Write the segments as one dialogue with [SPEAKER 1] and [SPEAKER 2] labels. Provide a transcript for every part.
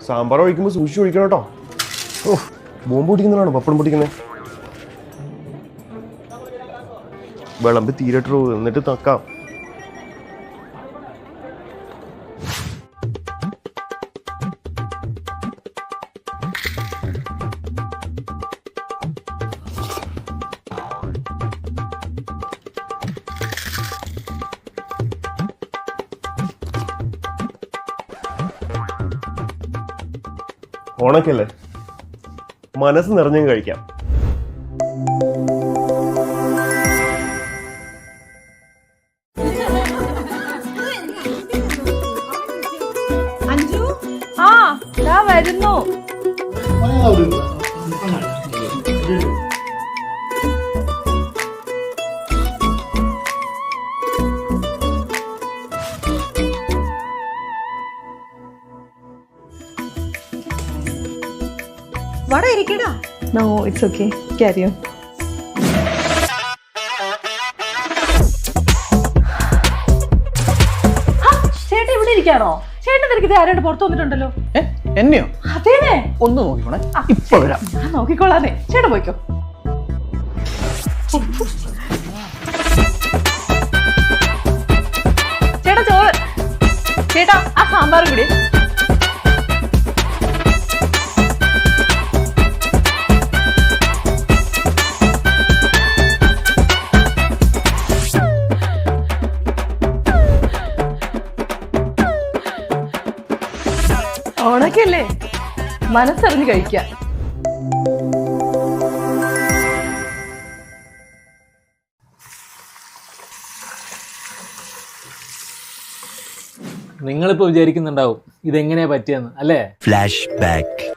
[SPEAKER 1] സാമ്പാർ ഒഴിക്കുമ്പോൾ സൂക്ഷിച്ച് ഒഴിക്കണം കേട്ടോ. ഓ, ബോംബ് പൊട്ടിക്കുന്നതാണോ പപ്പടം പൊട്ടിക്കുന്നത്? വിളമ്പ് തീരട്ടോ, എന്നിട്ട് തക്കാം. ഓണക്കല്ലേ, മനസ്സ് നിറഞ്ഞും കഴിക്കാം.
[SPEAKER 2] അഞ്ജു, വരുന്നു. വട ഇരിക്കടാ.
[SPEAKER 3] No, it's okay. Carry on.
[SPEAKER 2] ചേട്ടൻ ഇവിടെ ഇരിക്കാണോ? ചേട്ടൻ തിരക്കിത് ആരോട് പുറത്തു വന്നിട്ടുണ്ടല്ലോ.
[SPEAKER 4] എന്നെയോ?
[SPEAKER 2] അതേനെ,
[SPEAKER 4] ഒന്ന് നോക്കിക്കോണേ, ഇപ്പൊ വരാം.
[SPEAKER 2] ഞാൻ നോക്കിക്കോളാന്നേ. ചേട്ടൻ പോയിക്കോ. ചേട്ടാ ചോറ്. ചേട്ടാ ആ സാമ്പാർ കൂടി. ഓണക്കല്ലേ, മനസ്സറിഞ്ഞ് കഴിക്കാം.
[SPEAKER 5] നിങ്ങളിപ്പോ വിചാരിക്കുന്നുണ്ടാവും ഇതെങ്ങനെയാ പറ്റിയെന്ന് അല്ലേ?
[SPEAKER 6] Flash back.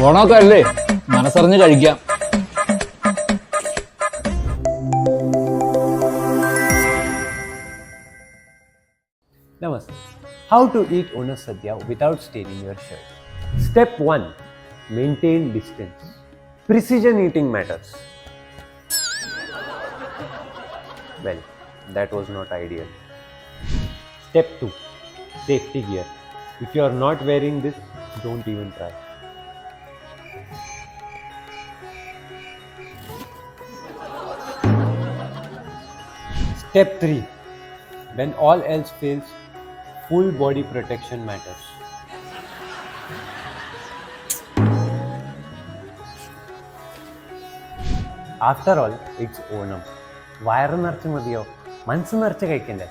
[SPEAKER 5] ഓണമൊക്കെ അല്ലേ, മനസ്സറിഞ്ഞ് കഴിക്കാം.
[SPEAKER 7] Namaste. How to eat Onam Sadhya without staining your shirt? Step 1. Maintain distance. Precision eating matters. Well, that was not ideal. Step 2. Safety gear. If you are not wearing this, don't even try. Step 3. When all else fails, full body protection matters. After all, it's Onam. വയറ് നിറച്ച് മതിയോ, മനസ്സ് നിറച്ച് കഴിക്കണ്ടേ?